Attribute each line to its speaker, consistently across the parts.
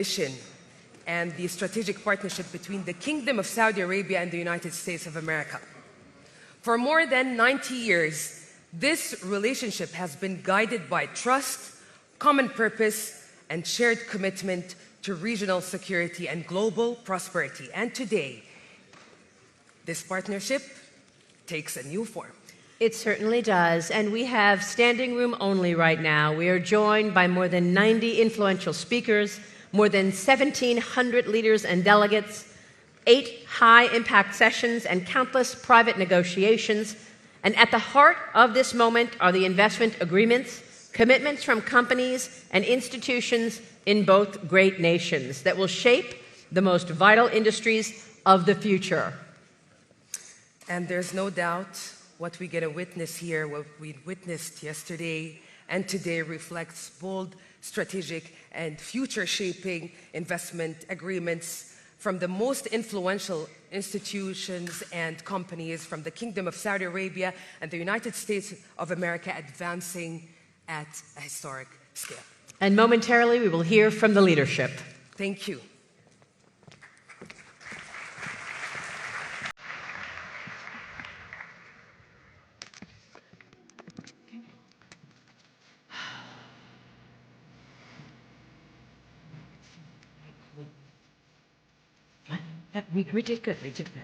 Speaker 1: Mission and the strategic partnership between the Kingdom of Saudi Arabia and the United States of America. For more than 90 years, this relationship has been guided by trust, common purpose, and shared commitment to regional security and global prosperity. And today, this partnership takes a new form.
Speaker 2: It certainly does, and we have standing room only right now. We are joined by more than 90 influential speakers, more than 1,700 leaders and delegates, 8 high-impact sessions, and countless private negotiations. And at the heart of this moment are the investment agreements, commitments from companies and institutions in both great nations that will shape the most vital industries of the future.
Speaker 1: And there's no doubt what we're going to witness here, what we witnessed yesterday and today reflects bold, strategic, and future-shaping investment agreements from the most influential institutions and companies from the Kingdom of Saudi Arabia and the United States of America advancing at a historic scale.
Speaker 2: And momentarily, we will hear from the leadership.
Speaker 1: Thank you.
Speaker 2: We did good. We did good.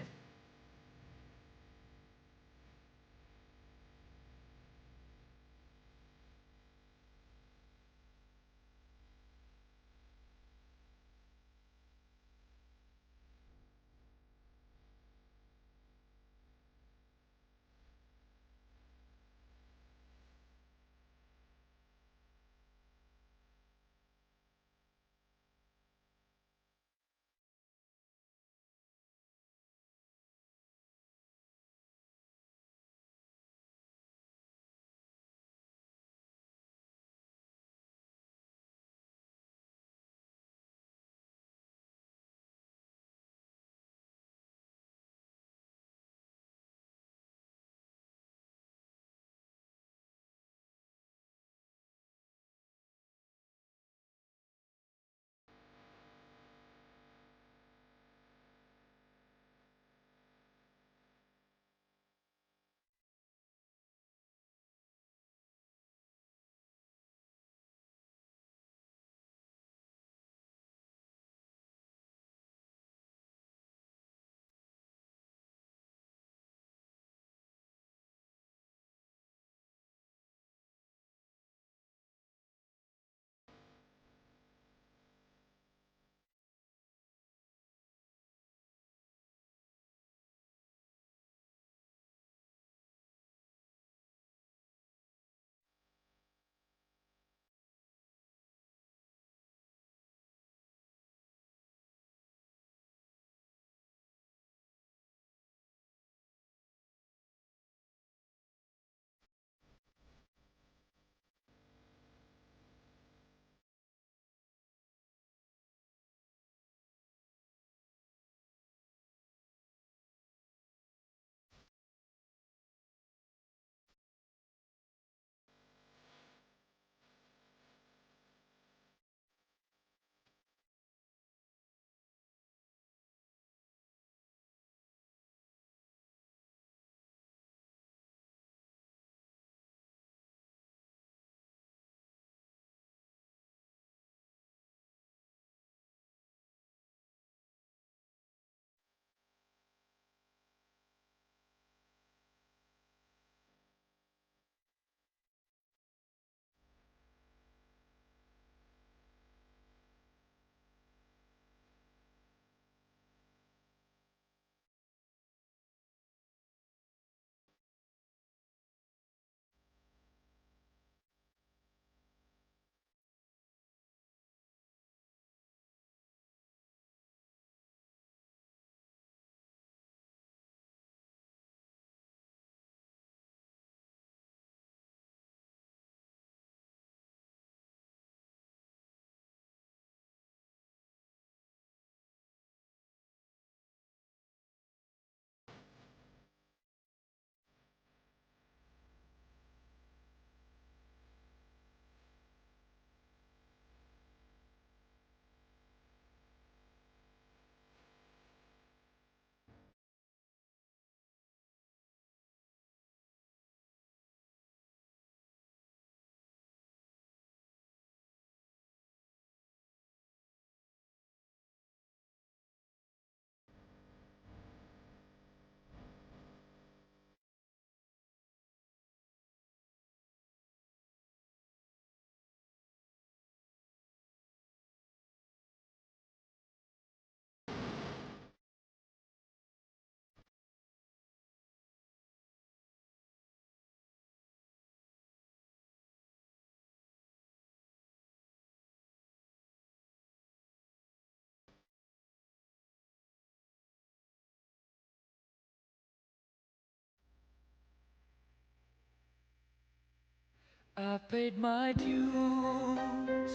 Speaker 3: I've paid my dues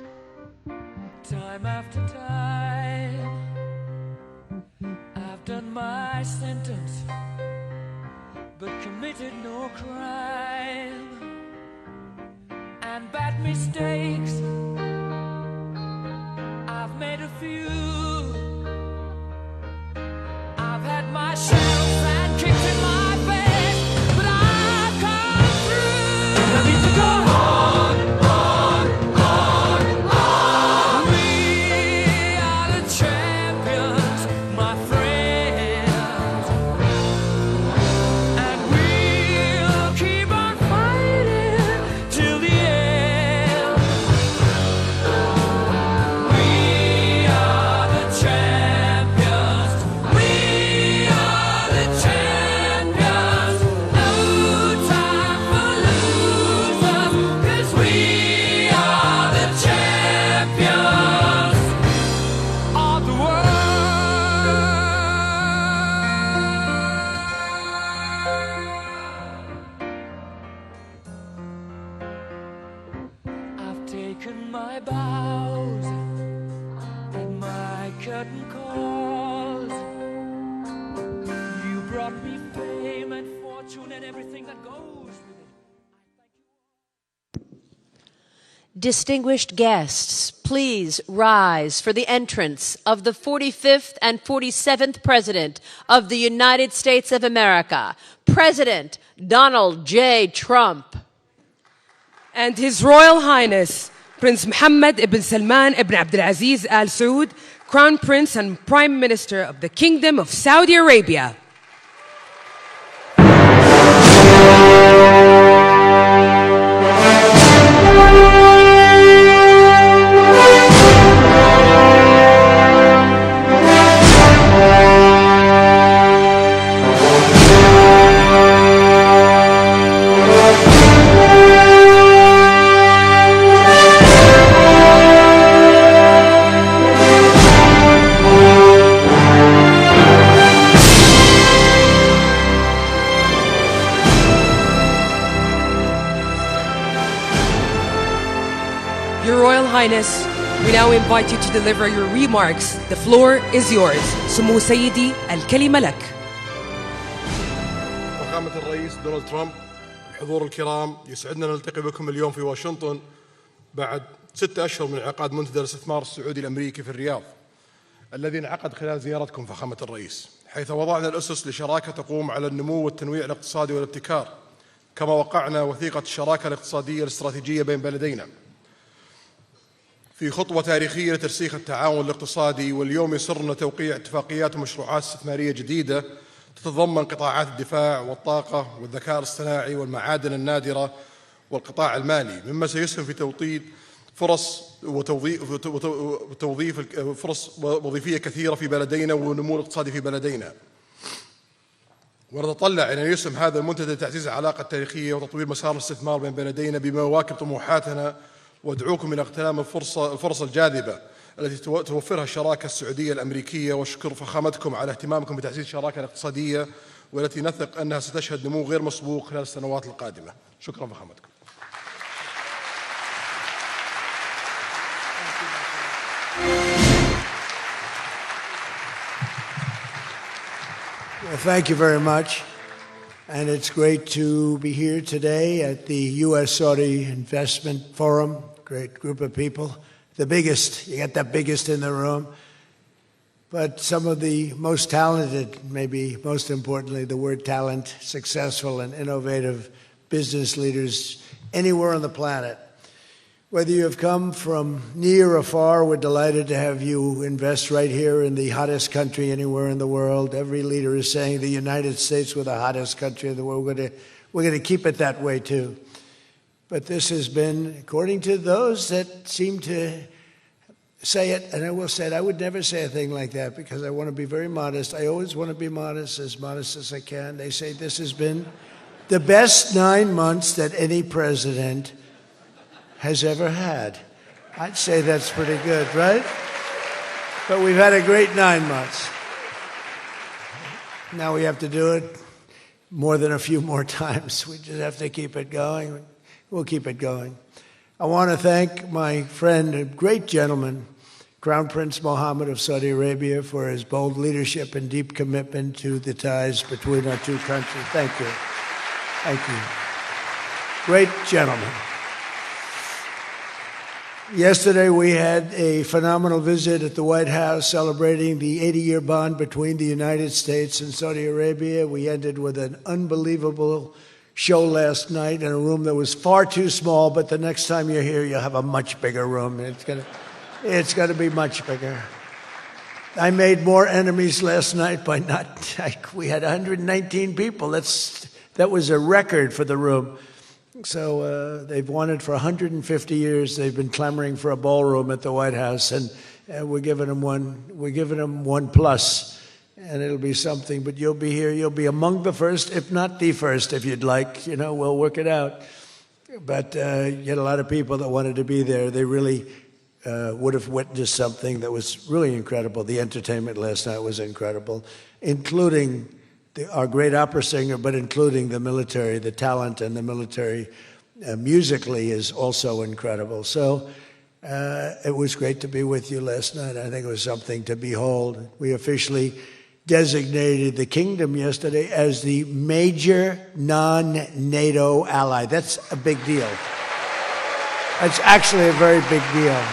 Speaker 3: time after time. I've done my sentence, but committed no crime. And bad mistakes, I've made a few. I've had my shadows and kicks in my face, but I've come through. I need to go on, on, on, on. We are the champions, my friends, and we'll keep on fighting till the end. We are the champions. We are the champions. No time for losers, 'cause we are the champions of the world. I've taken my bows and my curtain calls. You brought me fame and fortune and everything that goes with it.
Speaker 2: Distinguished guests, please rise for the entrance of the 45th and 47th President of the United States of America, President Donald J. Trump.
Speaker 1: And His Royal Highness Prince Mohammed ibn Salman ibn Abdulaziz Al Saud, Crown Prince and Prime Minister of the Kingdom of Saudi Arabia. Your Royal Highness, we now invite you to deliver your remarks. The floor is yours. سمو سيدي الكلمة لك.
Speaker 4: فخامة الرئيس دونالد ترامب، الحضور الكرام، يسعدنا نلتقي بكم اليوم في واشنطن بعد 6 أشهر من انعقاد منتدى الاستثمار السعودي الأمريكي في الرياض، الذي انعقد خلال زيارتكم فخامة الرئيس، حيث وضعنا الأسس لشراكة تقوم على النمو والتنويع الاقتصادي والابتكار، كما وقعنا وثيقة الشراكة الاقتصادية الاستراتيجية بين بلدينا في خطوة تاريخية لترسيخ التعاون الاقتصادي. واليوم يسرنا توقيع اتفاقيات ومشروعات استثمارية جديدة تتضمن قطاعات الدفاع والطاقة والذكاء الاصطناعي والمعادن النادرة والقطاع المالي، مما سيسهم في توطيد فرص وتوظيف فرص وظيفية كثيرة في بلدينا والنمو الاقتصادي في بلدينا. ونتطلع إلى أن يسهم هذا المنتدى لتعزيز العلاقة التاريخية وتطوير مسار الاستثمار بين بلدينا بما يواكب طموحاتنا، وادعوكم إلى اغتنام الفرص الجاذبة التي توفرها الشراكة السعودية الأمريكية. واشكر فخامتكم على اهتمامكم بتعزيز الشراكة الاقتصادية، والتي نثق أنها ستشهد نمو غير مسبوق خلال السنوات القادمة. شكرا فخامتكم.
Speaker 5: Well, thank you very much. And it's great to be here today at the U.S.-Saudi Investment Forum. Great group of people. The biggest, you got the biggest in the room. But some of the most talented, maybe most importantly, the word talent, successful and innovative business leaders anywhere on the planet. Whether you have come from near or far, we're delighted to have you invest right here in the hottest country anywhere in the world. Every leader is saying the United States we're the hottest country in the world. We're going to keep it that way too. But this has been, according to those that seem to say it, and I will say it, I would never say a thing like that because I want to be very modest. I always want to be modest as I can. They say this has been the best 9 months that any president has ever had. I'd say that's pretty good, right? But we've had a great 9 months. Now we have to do it more than a few more times. We just have to keep it going. we'll keep it going. I want to thank my friend, a great gentleman, Crown Prince Mohammed of Saudi Arabia, for his bold leadership and deep commitment to the ties between our two countries. Thank you. Thank you. Great gentleman. Yesterday, we had a phenomenal visit at the White House celebrating the 80-year bond between the United States and Saudi Arabia. We ended with an unbelievable show last night in a room that was far too small, but the next time you're here, you'll have a much bigger room. It's going to be much bigger. I made more enemies last night by not, we had 119 people. That was a record for the room. So they've wanted for 150 years. They've been clamoring for a ballroom at the White House, and we're giving them one. We're giving them one plus, and it'll be something. But you'll be here. You'll be among the first, if not the first, if you'd like. You know, we'll work it out. But you had a lot of people that wanted to be there. They really would have witnessed something that was really incredible. The entertainment last night was incredible, including our great opera singer, but including the military. The talent and the military musically is also incredible. So it was great to be with you last night. I think it was something to behold. We officially designated the kingdom yesterday as the major non-NATO ally. That's a big deal. That's actually a very big deal.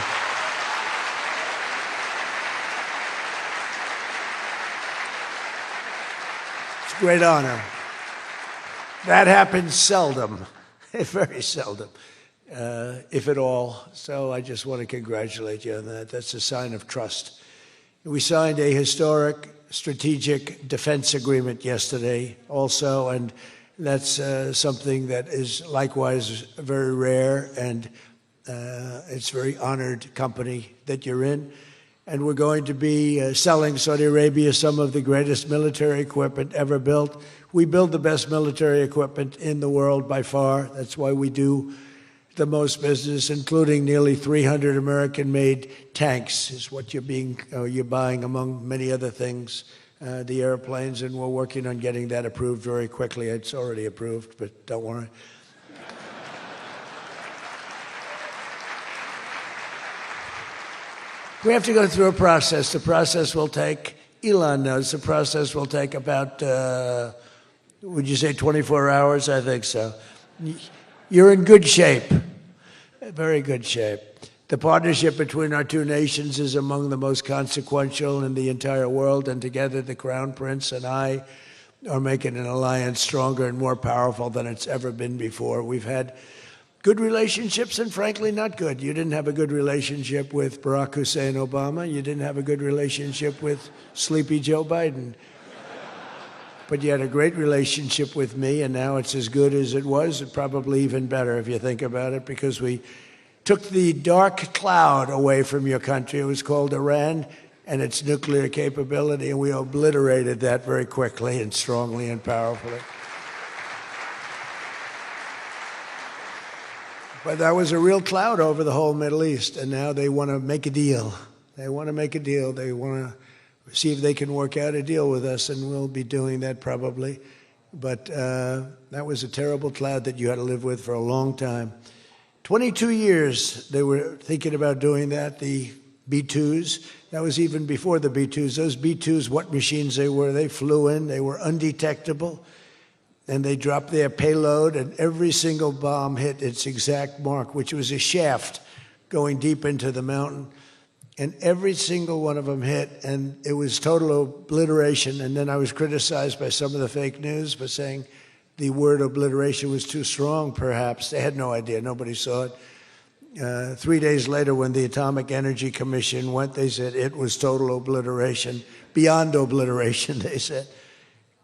Speaker 5: Great honor. That happens seldom, very seldom, if at all. So I just want to congratulate you on that. That's a sign of trust. We signed a historic strategic defense agreement yesterday also, and that's something that is likewise very rare, and it's a very honored company that you're in. And we're going to be selling Saudi Arabia some of the greatest military equipment ever built. We build the best military equipment in the world by far. That's why we do the most business, including nearly 300 American-made tanks is what you're buying, among many other things, the airplanes, and we're working on getting that approved very quickly. It's already approved, but don't worry. We have to go through a process. The process will take, Elon knows, the process will take about, would you say 24 hours? I think so. You're in good shape, very good shape. The partnership between our two nations is among the most consequential in the entire world, and together the Crown Prince and I are making an alliance stronger and more powerful than it's ever been before. We've had good relationships and, frankly, not good. You didn't have a good relationship with Barack Hussein Obama. You didn't have a good relationship with Sleepy Joe Biden. But you had a great relationship with me, and now it's as good as it was, and probably even better if you think about it, because we took the dark cloud away from your country. It was called Iran and its nuclear capability, and we obliterated that very quickly and strongly and powerfully. But that was a real cloud over the whole Middle East, and now they want to make a deal. They want to make a deal. They want to see if they can work out a deal with us, and we'll be doing that probably. But that was a terrible cloud that you had to live with for a long time. 22 years they were thinking about doing that, the B-2s. That was even before the B-2s. Those B-2s, what machines they were. They flew in. They were undetectable. And they dropped their payload, and every single bomb hit its exact mark, which was a shaft going deep into the mountain. And every single one of them hit, and it was total obliteration. And then I was criticized by some of the fake news for saying the word obliteration was too strong, perhaps. They had no idea. Nobody saw it. 3 days later, when the Atomic Energy Commission went, they said it was total obliteration, beyond obliteration, they said.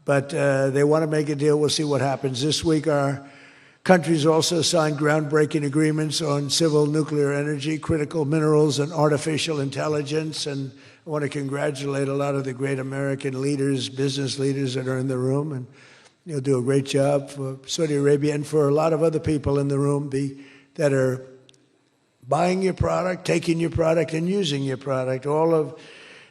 Speaker 5: But they want to make a deal. We'll see what happens. This week, our countries also signed groundbreaking agreements on civil nuclear energy, critical minerals, and artificial intelligence. And I want to congratulate a lot of the great American leaders, business leaders that are in the room. And you'll do a great job for Saudi Arabia and for a lot of other people in the room that are buying your product, taking your product, and using your product. All of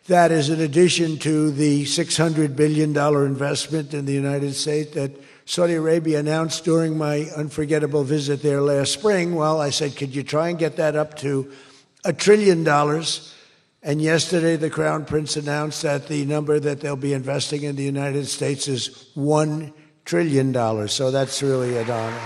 Speaker 5: that is in addition to the $600 billion investment in the United States that Saudi Arabia announced during my unforgettable visit there last spring. Well, I said, could you try and get that up to $1 trillion? And yesterday, the Crown Prince announced that the number that they'll be investing in the United States is $1 trillion. So that's really an honor.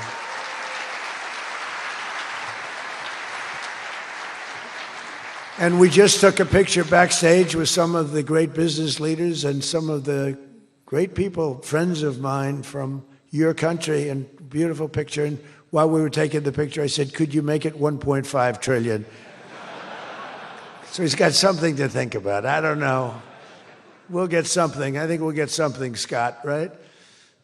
Speaker 5: And we just took a picture backstage with some of the great business leaders and some of the great people, friends of mine from your country, and beautiful picture. And while we were taking the picture, I said, could you make it 1.5 trillion? So he's got something to think about. I don't know. We'll get something. I think we'll get something, Scott, right?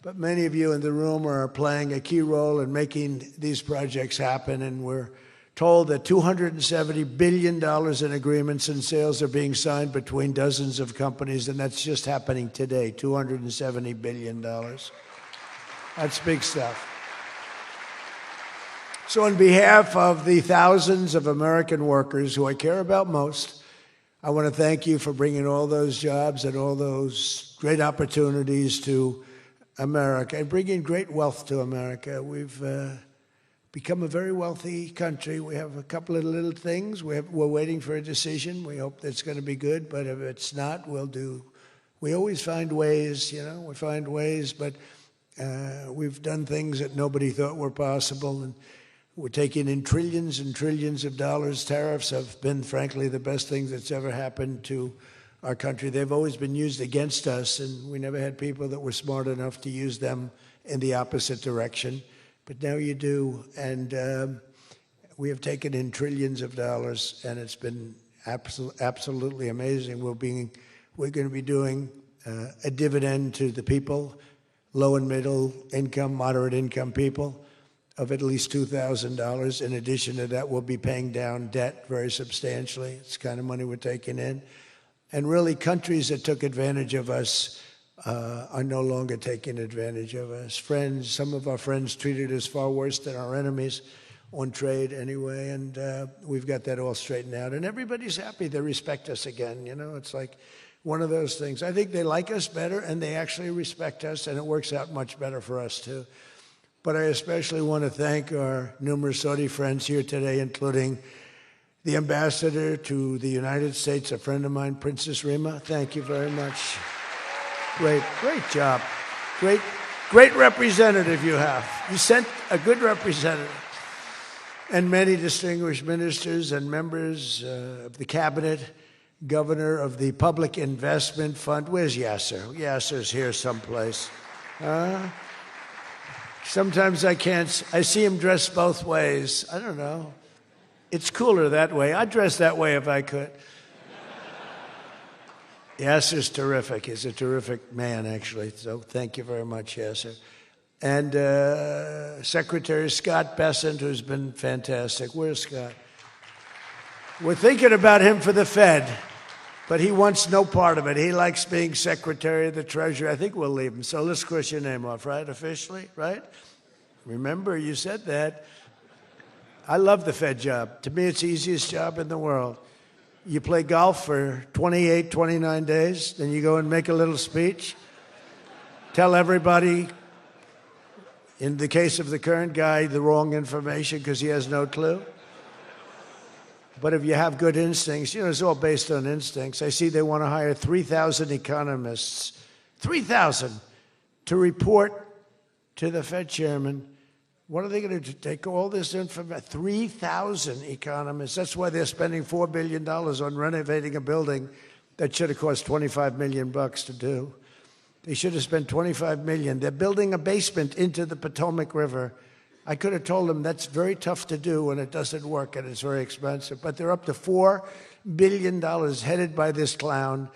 Speaker 5: But many of you in the room are playing a key role in making these projects happen, and we're told that $270 billion in agreements and sales are being signed between dozens of companies, and that's just happening today, $270 billion. That's big stuff. So on behalf of the thousands of American workers who I care about most, I want to thank you for bringing all those jobs and all those great opportunities to America and bringing great wealth to America. We've become a very wealthy country. We have a couple of little things. We're waiting for a decision. We hope that's going to be good, but if it's not, we'll do. We always find ways, we find ways, but we've done things that nobody thought were possible, and we're taking in trillions and trillions of dollars. Tariffs have been, frankly, the best thing that's ever happened to our country. They've always been used against us, and we never had people that were smart enough to use them in the opposite direction. But now you do, and we have taken in trillions of dollars, and it's been absolutely amazing. We're going to be doing a dividend to the people, low and middle income, moderate income people, of at least $2,000. In addition to that, we'll be paying down debt very substantially. It's the kind of money we're taking in. And really, countries that took advantage of us are no longer taking advantage of us. Friends, some of our friends treated us far worse than our enemies on trade anyway, and we've got that all straightened out. And everybody's happy. They respect us again. It's like one of those things. I think they like us better, and they actually respect us, and it works out much better for us, too. But I especially want to thank our numerous Saudi friends here today, including the ambassador to the United States, a friend of mine, Princess Rima. Thank you very much. Great job. Great representative you have. You sent a good representative. And many distinguished ministers and members of the cabinet, governor of the Public Investment Fund. Where's Yasser? Yasser's here someplace. Sometimes I see him dressed both ways. I don't know. It's cooler that way. I'd dress that way if I could. Yasser's terrific. He's a terrific man, actually. So thank you very much, Yasser. And Secretary Scott Bessent, who's been fantastic. Where's Scott? We're thinking about him for the Fed, but he wants no part of it. He likes being Secretary of the Treasury. I think we'll leave him. So let's cross your name off, right? Officially, right? Remember, you said that. I love the Fed job. To me, it's the easiest job in the world. You play golf for 28, 29 days, then you go and make a little speech, tell everybody, in the case of the current guy, the wrong information because he has no clue. But if you have good instincts, it's all based on instincts. I see they want to hire 3,000 economists, 3,000, to report to the Fed chairman. What are they going to do? Take all this information? 3,000 economists. That's why they're spending $4 billion on renovating a building that should have cost $25 million to do. They should have spent $25 million. They're building a basement into the Potomac River. I could have told them that's very tough to do and it doesn't work and it's very expensive. But they're up to $4 billion headed by this clown.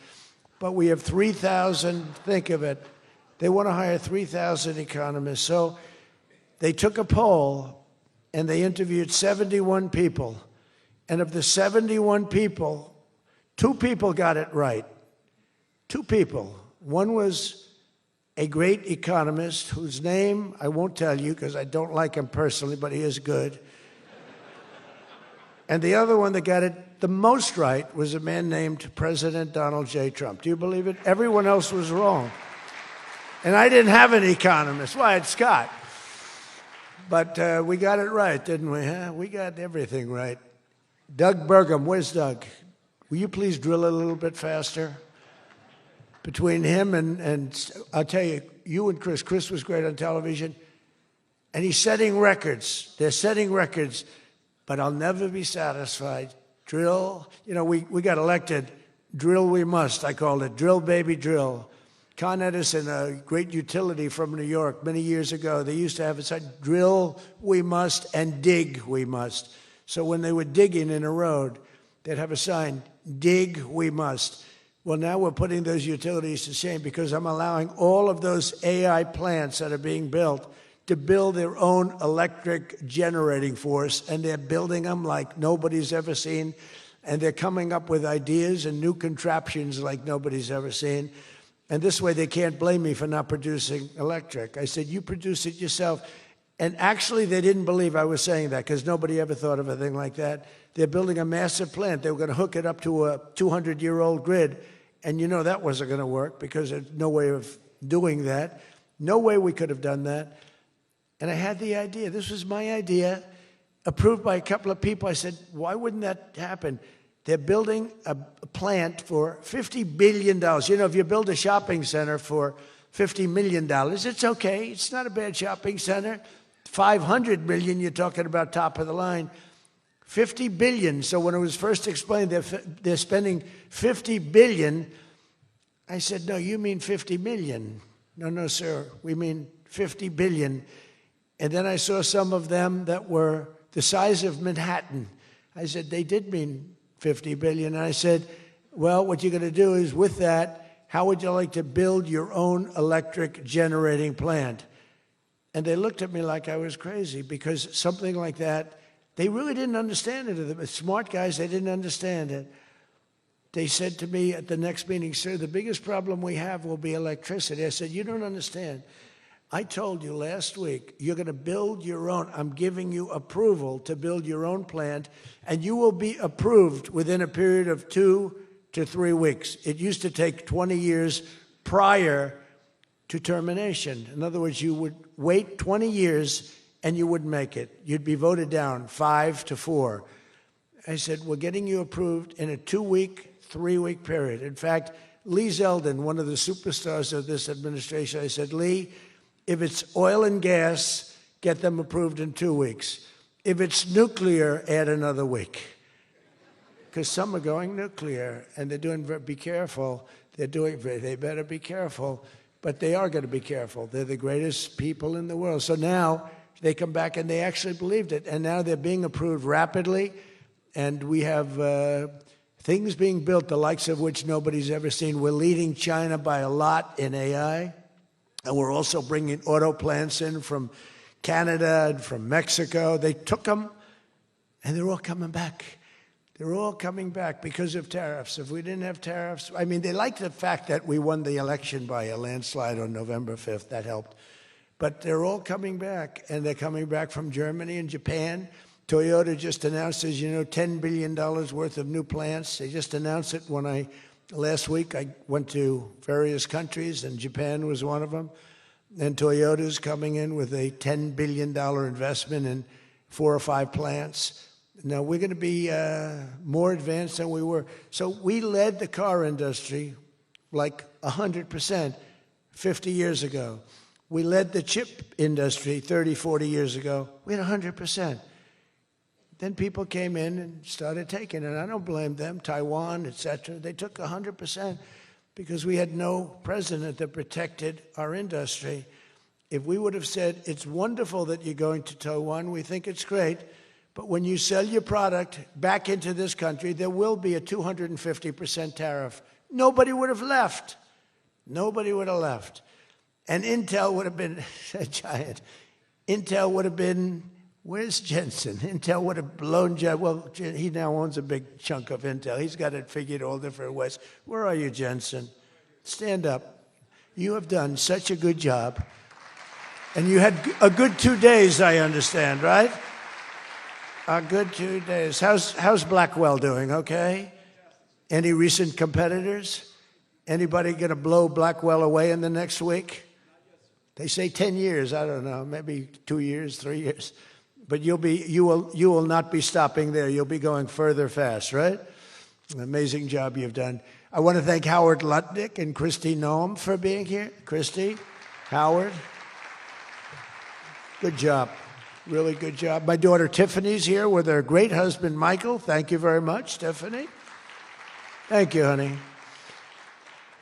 Speaker 5: But we have 3,000, think of it. They want to hire 3,000 economists. So they took a poll and they interviewed 71 people. And of the 71 people, 2 people got it right. 2 people. One was a great economist whose name I won't tell you because I don't like him personally, but he is good. And the other one that got it the most right was a man named President Donald J. Trump. Do you believe it? Everyone else was wrong. And I didn't have an economist. Well, I had Scott. But we got it right, didn't we? Huh? We got everything right. Doug Burgum, where's Doug? Will you please drill a little bit faster? Between him and I'll tell you, you and Chris was great on television, and he's setting records. They're setting records, but I'll never be satisfied. Drill, you know, we got elected. Drill we must, I called it. Drill, baby, drill. Con Edison, a great utility from New York many years ago, they used to have a sign, drill we must and dig we must. So when they were digging in a road, they'd have a sign, dig we must. Well, now we're putting those utilities to shame because I'm allowing all of those AI plants that are being built to build their own electric generating force, and they're building them like nobody's ever seen, and they're coming up with ideas and new contraptions like nobody's ever seen. And this way they can't blame me for not producing electric. I said, you produce it yourself. And actually they didn't believe I was saying that because nobody ever thought of a thing like that. They're building a massive plant. They were going to hook it up to a 200-year-old grid. And you know that wasn't going to work because there's no way of doing that. No way we could have done that. And I had the idea. This was my idea, approved by a couple of people. I said, why wouldn't that happen? They're building a plant for $50 billion. You know, if you build a shopping center for $50 million, it's okay. It's not a bad shopping center. $500 million, you're talking about top of the line. $50 billion. So when it was first explained they're spending $50 billion, I said, no, you mean 50 million. No, sir, we mean 50 billion. And then I saw some of them that were the size of Manhattan. I said, they did mean 50 billion. And I said, well, what you're going to do is with that, how would you like to build your own electric generating plant? And they looked at me like I was crazy because something like that, they really didn't understand it. The smart guys, they didn't understand it. They said to me at the next meeting, sir, the biggest problem we have will be electricity. I said, you don't understand. I told you last week, you're going to build your own. I'm giving you approval to build your own plant, and you will be approved within a period of 2 to 3 weeks. It used to take 20 years prior to termination. In other words, you would wait 20 years and you wouldn't make it. You'd be voted down 5 to 4. I said, we're getting you approved in a 2-week, 3-week period. In fact, Lee Zeldin, one of the superstars of this administration, I said, Lee, if it's oil and gas, get them approved in 2 weeks. If it's nuclear, add another week. Because some are going nuclear, and they're doing, be careful. They better be careful, but they are going to be careful. They're the greatest people in the world. So now they come back and they actually believed it, and now they're being approved rapidly, and we have things being built, the likes of which nobody's ever seen. We're leading China by a lot in AI. And we're also bringing auto plants in from Canada and from Mexico. They took them, and they're all coming back. They're all coming back because of tariffs. If we didn't have tariffs, I mean, they like the fact that we won the election by a landslide on November 5th. That helped. But they're all coming back, and they're coming back from Germany and Japan. Toyota just announced, as you know, $10 billion worth of new plants. They just announced it last week, I went to various countries, and Japan was one of them. And Toyota's coming in with a $10 billion investment in 4 or 5 plants. Now, we're going to be more advanced than we were. So we led the car industry like 100% 50 years ago. We led the chip industry 30, 40 years ago. We had 100%. Then people came in and started taking it. I don't blame them, Taiwan, et cetera. They took 100% because we had no president that protected our industry. If we would have said, it's wonderful that you're going to Taiwan, we think it's great, but when you sell your product back into this country, there will be a 250% tariff. Nobody would have left. Nobody would have left. And Intel would have been a giant. Intel would have been... Where's Jensen? Intel would have blown Jensen. Well, he now owns a big chunk of Intel. He's got it figured all different ways. Where are you, Jensen? Stand up. You have done such a good job. And you had a good 2 days, I understand, right? A good 2 days. How's Blackwell doing, okay? Any recent competitors? Anybody going to blow Blackwell away in the next week? They say 10 years, I don't know, maybe 2 years, 3 years. But you will not be stopping there. You'll be going further fast, right? An amazing job you've done. I want to thank Howard Lutnick and Christy Noem for being here. Christy, Howard, good job. Really good job. My daughter Tiffany's here with her great husband, Michael. Thank you very much, Tiffany. Thank you, honey.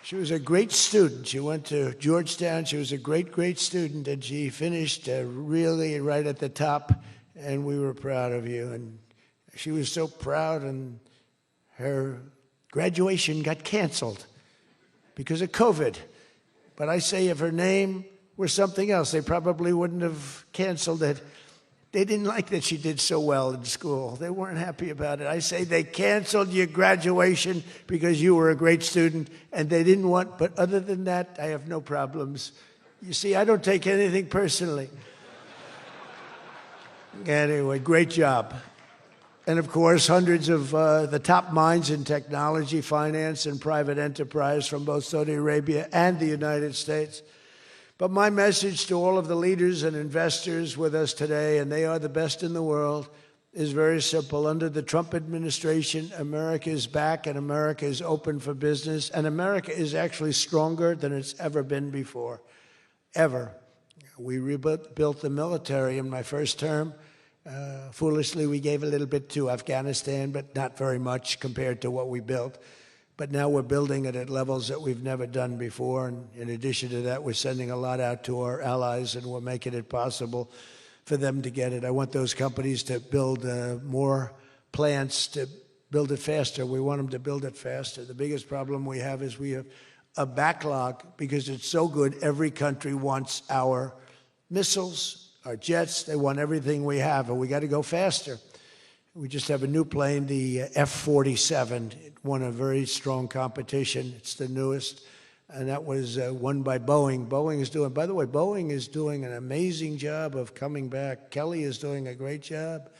Speaker 5: She was a great student. She went to Georgetown. She was a great, great student, and she finished really right at the top, and we were proud of you. And she was so proud, and her graduation got canceled because of COVID. But I say if her name were something else, they probably wouldn't have canceled it. They didn't like that she did so well in school. They weren't happy about it. I say they canceled your graduation because you were a great student, and they didn't want, but other than that, I have no problems. You see, I don't take anything personally. Anyway, great job. And of course, hundreds of the top minds in technology, finance, and private enterprise from both Saudi Arabia and the United States. But my message to all of the leaders and investors with us today, and they are the best in the world, is very simple. Under the Trump administration, America is back and America is open for business. And America is actually stronger than it's ever been before, ever. We rebuilt the military in my first term. Foolishly, we gave a little bit to Afghanistan, but not very much compared to what we built. But now we're building it at levels that we've never done before. And in addition to that, we're sending a lot out to our allies, and we're making it possible for them to get it. I want those companies to build more plants, to build it faster. We want them to build it faster. The biggest problem we have is we have a backlog because it's so good. Every country wants our missiles, our jets. They want everything we have, and we got to go faster. We just have a new plane, the F-47. It won a very strong competition. It's the newest, and that was won by Boeing. By the way, Boeing is doing an amazing job of coming back. Kelly is doing a great job.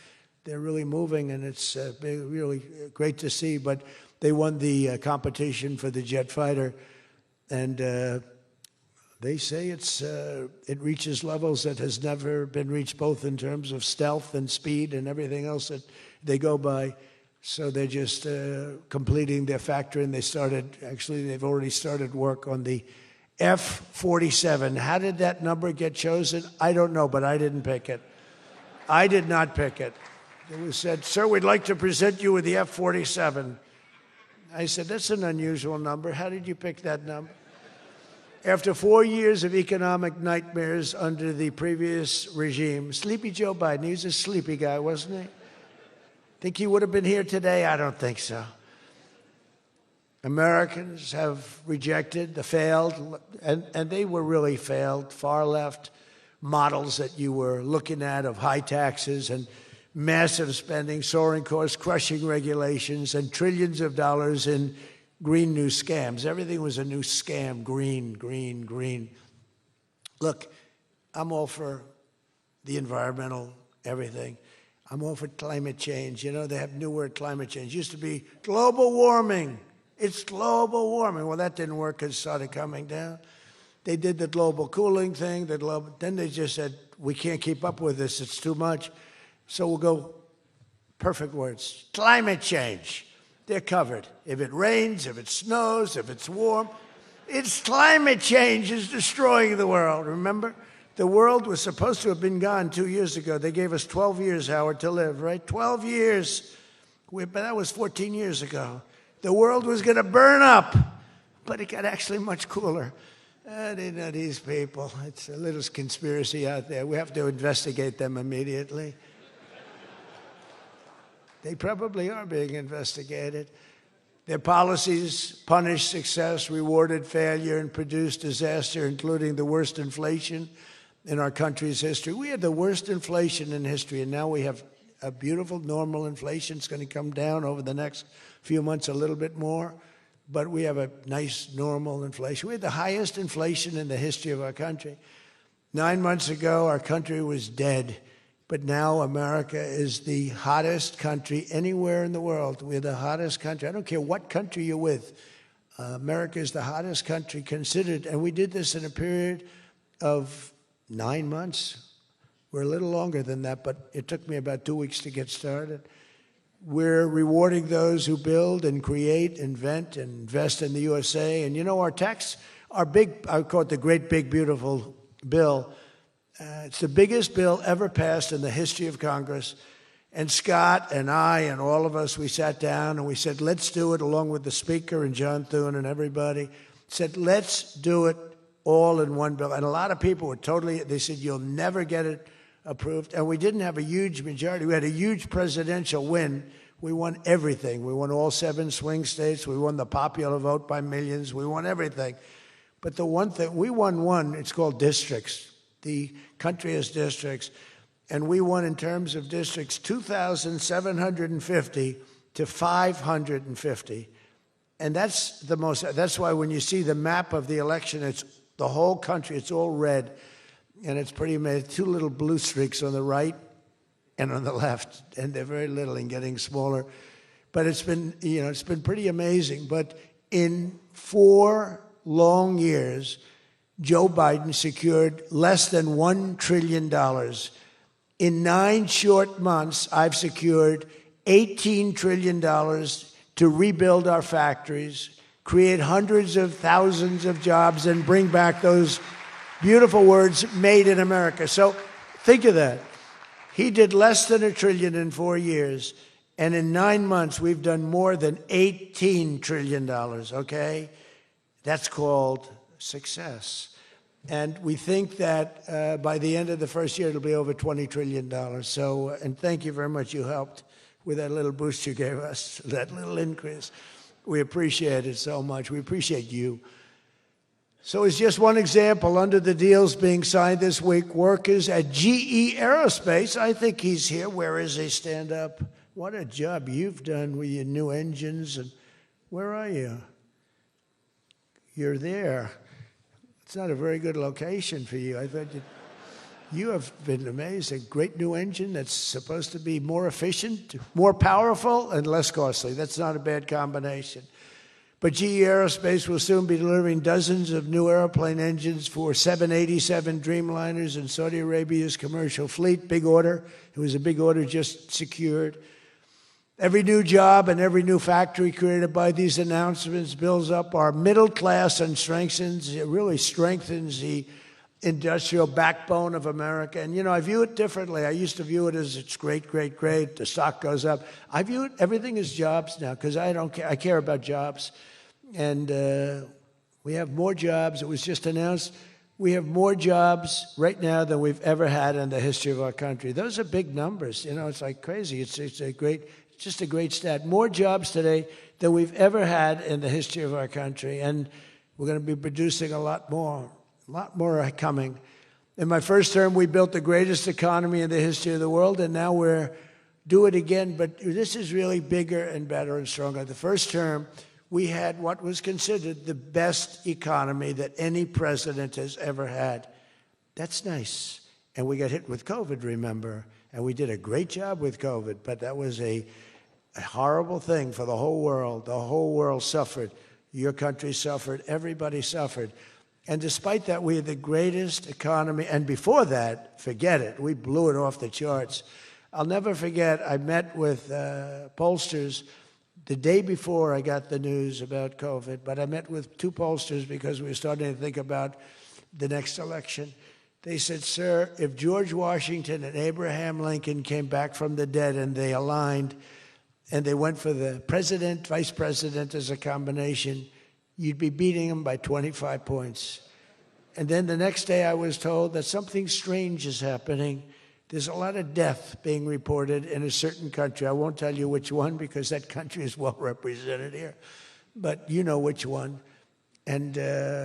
Speaker 5: They're really moving, and it's really great to see. But they won the competition for the jet fighter, and they say it reaches levels that has never been reached, both in terms of stealth and speed and everything else that they go by. So they're just completing their factory, and they've already started work on the F-47. How did that number get chosen? I don't know, but I didn't pick it. I did not pick it. It was said, "Sir, we'd like to present you with the F-47. I said, "That's an unusual number. How did you pick that number?" After 4 years of economic nightmares under the previous regime, Sleepy Joe Biden, he was a sleepy guy, wasn't he? Think he would have been here today? I don't think so. Americans have rejected the failed, and they were really failed, far left models that you were looking at of high taxes and massive spending, soaring costs, crushing regulations, and trillions of dollars in green new scams. Everything was a new scam, green, green, green. Look, I'm all for the environmental everything. I'm all for climate change. You know, they have new word, climate change. It used to be global warming. It's global warming. Well, that didn't work because it started coming down. They did the global cooling thing. Then they just said, we can't keep up with this. It's too much. So we'll go, perfect words, climate change. They're covered. If it rains, if it snows, if it's warm, it's climate change is destroying the world, remember? The world was supposed to have been gone 2 years ago. They gave us 12 years, Howard, to live, right? 12 years. But that was 14 years ago. The world was going to burn up, but it got actually much cooler. These people, it's a little conspiracy out there. We have to investigate them immediately. They probably are being investigated. Their policies punished success, rewarded failure, and produced disaster, including the worst inflation in our country's history. We had the worst inflation in history, and now we have a beautiful, normal inflation. It's going to come down over the next few months a little bit more, but we have a nice, normal inflation. We had the highest inflation in the history of our country. 9 months ago, our country was dead. But now America is the hottest country anywhere in the world. We're the hottest country. I don't care what country you're with. America is the hottest country considered. And we did this in a period of 9 months. We're a little longer than that, but it took me about 2 weeks to get started. We're rewarding those who build and create, invent, and invest in the USA. And you know, our tax, our big, I call it the great big beautiful bill. It's the biggest bill ever passed in the history of Congress. And Scott and I and all of us, we sat down and we said, let's do it, along with the Speaker and John Thune and everybody, said, let's do it all in one bill. And a lot of people were totally, they said, you'll never get it approved. And we didn't have a huge majority. We had a huge presidential win. We won everything. We won all 7 swing states. We won the popular vote by millions. We won everything. But the one thing, we won one, it's called districts. The country has districts. And we won in terms of districts 2,750 to 550. And that's the most, that's why when you see the map of the election, it's the whole country, it's all red. And it's pretty amazing. 2 little blue streaks on the right and on the left. And they're very little and getting smaller. But it's been, you know, it's been pretty amazing. But in 4 long years, Joe Biden secured less than $1 trillion. In 9 short months, I've secured $18 trillion to rebuild our factories, create hundreds of thousands of jobs, and bring back those beautiful words, made in America. So think of that. He did less than $1 trillion in 4 years, and in 9 months, we've done more than $18 trillion, okay? That's called success. And we think that by the end of the first year, it'll be over $20 trillion. So, and thank you very much. You helped with that little boost you gave us, that little increase. We appreciate it so much. We appreciate you. So it's just one example. Under the deals being signed this week, workers at GE Aerospace, I think he's here. Where is he? Stand up. What a job you've done with your new engines. And where are you? You're there. It's not a very good location for you. I thought you have been amazing. Great new engine that's supposed to be more efficient, more powerful, and less costly. That's not a bad combination. But GE Aerospace will soon be delivering dozens of new airplane engines for 787 Dreamliners in Saudi Arabia's commercial fleet. Big order. It was a big order just secured. Every new job and every new factory created by these announcements builds up our middle class and strengthens, it really strengthens the industrial backbone of America. And, you know, I view it differently. I used to view it as it's great, great, great. The stock goes up. I view it, everything as jobs now, because I don't care. I care about jobs. And we have more jobs. It was just announced. We have more jobs right now than we've ever had in the history of our country. Those are big numbers. You know, it's like crazy. It's a great... Just a great stat. More jobs today than we've ever had in the history of our country. And we're going to be producing a lot more are coming. In my first term, we built the greatest economy in the history of the world, and now we're do it again. But this is really bigger and better and stronger. The first term, we had what was considered the best economy that any president has ever had. That's nice. And we got hit with COVID, remember? And we did a great job with COVID, but that was a horrible thing for the whole world. The whole world suffered. Your country suffered. Everybody suffered. And despite that, we had the greatest economy. And before that, forget it. We blew it off the charts. I'll never forget, I met with pollsters the day before I got the news about COVID, but I met with 2 pollsters because we were starting to think about the next election. They said, sir, if George Washington and Abraham Lincoln came back from the dead and they aligned and they went for the president, vice president as a combination, you'd be beating them by 25 points. And then the next day I was told that something strange is happening. There's a lot of death being reported in a certain country. I won't tell you which one because that country is well represented here, but you know which one. And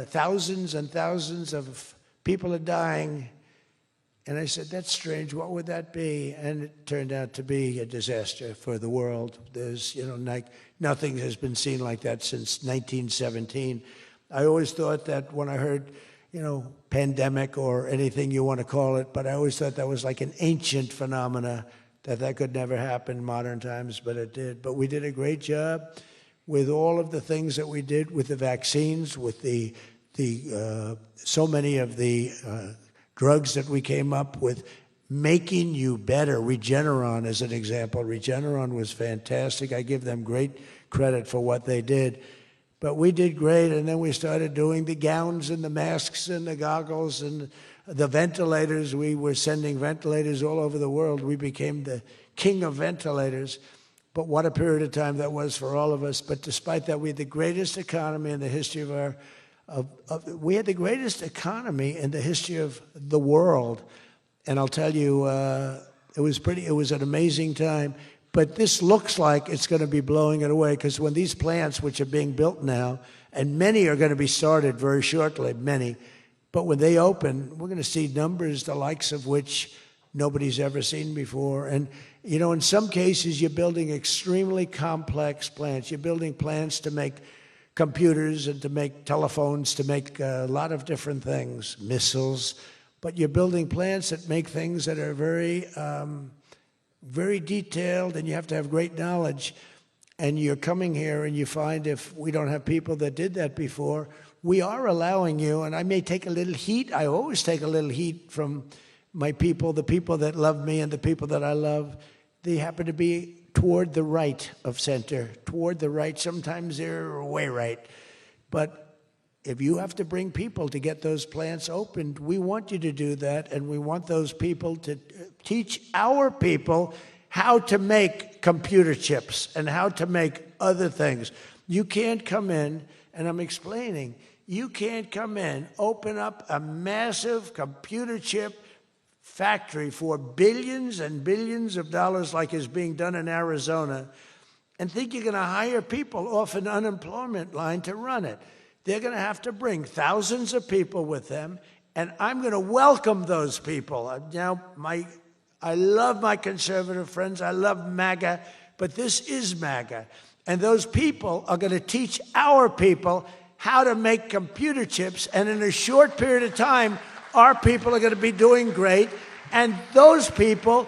Speaker 5: thousands and thousands of people are dying. And I said, that's strange. What would that be? And it turned out to be a disaster for the world. There's, you know, nothing has been seen like that since 1917. I always thought that when I heard, you know, pandemic or anything you want to call it, but I always thought that was like an ancient phenomena, that could never happen in modern times, but it did. But we did a great job with all of the things that we did with the vaccines, with the so many of the drugs that we came up with, making you better. Regeneron is an example. Regeneron was fantastic. I give them great credit for what they did. But we did great, and then we started doing the gowns and the masks and the goggles and the ventilators. We were sending ventilators all over the world. We became the king of ventilators. But what a period of time that was for all of us. But despite that, we had the greatest economy in the history of our we had the greatest economy in the history of the world. And I'll tell you, it was an amazing time. But this looks like it's going to be blowing it away, because when these plants, which are being built now, and many are going to be started very shortly, many, but when they open, we're going to see numbers the likes of which nobody's ever seen before. And, you know, in some cases, you're building extremely complex plants. You're building plants to make computers and to make telephones, to make a lot of different things, missiles. But you're building plants that make things that are very, very detailed, and you have to have great knowledge. And you're coming here and you find, if we don't have people that did that before, we are allowing you, and I may take a little heat. I always take a little heat from my people, the people that love me and the people that I love. They happen to be toward the right of center, toward the right. Sometimes they're way right. But if you have to bring people to get those plants opened, we want you to do that, and we want those people to teach our people how to make computer chips and how to make other things. You can't come in, and I'm explaining, you can't come in, open up a massive computer chip factory for billions and billions of dollars like is being done in Arizona, and think you're going to hire people off an unemployment line to run it. They're going to have to bring thousands of people with them, and I'm going to welcome those people. Now, I love my conservative friends. I love MAGA, but this is MAGA. And those people are going to teach our people how to make computer chips, and in a short period of time, our people are going to be doing great, and those people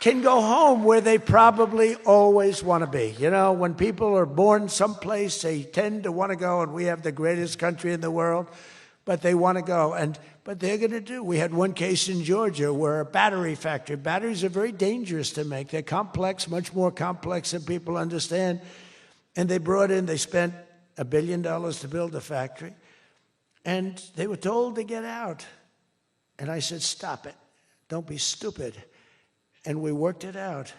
Speaker 5: can go home where they probably always want to be. You know, when people are born someplace, they tend to want to go, and we have the greatest country in the world, but they want to go. But they're going to do. We had one case in Georgia where a battery factory, batteries are very dangerous to make. They're complex, much more complex than people understand. And they spent $1 billion to build a factory, and they were told to get out. And I said, stop it. Don't be stupid. And we worked it out.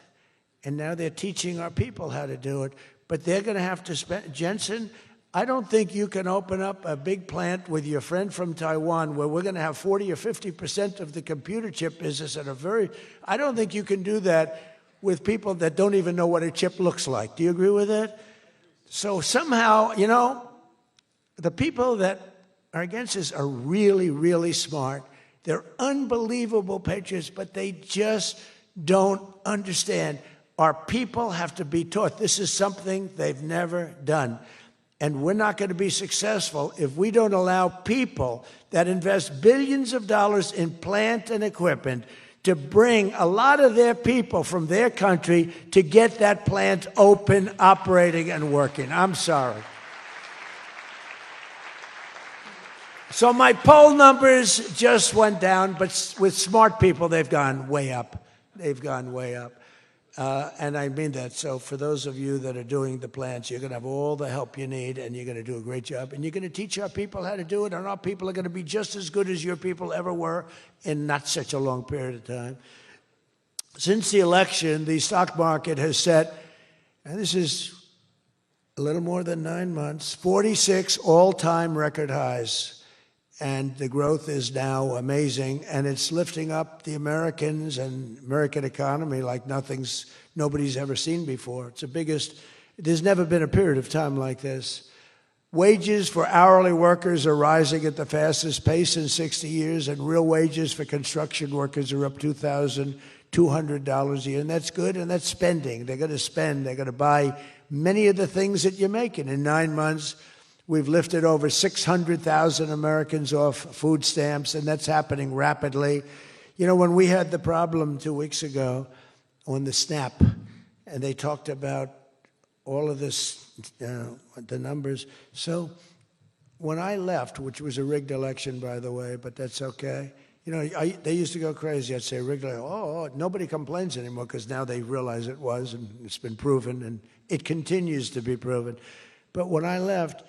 Speaker 5: And now they're teaching our people how to do it. But they're going to have to spend, Jensen, I don't think you can open up a big plant with your friend from Taiwan where we're going to have 40 or 50% of the computer chip business I don't think you can do that with people that don't even know what a chip looks like. Do you agree with that? So somehow, you know, the people that are against this are really, really smart. They're unbelievable patriots, but they just don't understand. Our people have to be taught. This is something they've never done. And we're not going to be successful if we don't allow people that invest billions of dollars in plant and equipment to bring a lot of their people from their country to get that plant open, operating, and working. I'm sorry. So my poll numbers just went down, but with smart people, they've gone way up. They've gone way up. And I mean that. So for those of you that are doing the plants, you're going to have all the help you need, and you're going to do a great job. And you're going to teach our people how to do it, and our people are going to be just as good as your people ever were in not such a long period of time. Since the election, the stock market has set, and this is a little more than 9 months, 46 all-time record highs. And the growth is now amazing, and it's lifting up the Americans and American economy like nobody's ever seen before. It's the biggest. There's never been a period of time like this. Wages for hourly workers are rising at the fastest pace in 60 years, and real wages for construction workers are up $2,200 a year, and that's good, and that's spending. They're going to spend. They're going to buy many of the things that you're making. In 9 months, we've lifted over 600,000 Americans off food stamps, and that's happening rapidly. You know, when we had the problem 2 weeks ago on the SNAP, and they talked about all of this, the numbers. So when I left, which was a rigged election, by the way, but that's okay. You know, they used to go crazy. I'd say rigged election. Nobody complains anymore because now they realize it was, and it's been proven, and it continues to be proven. But when I left,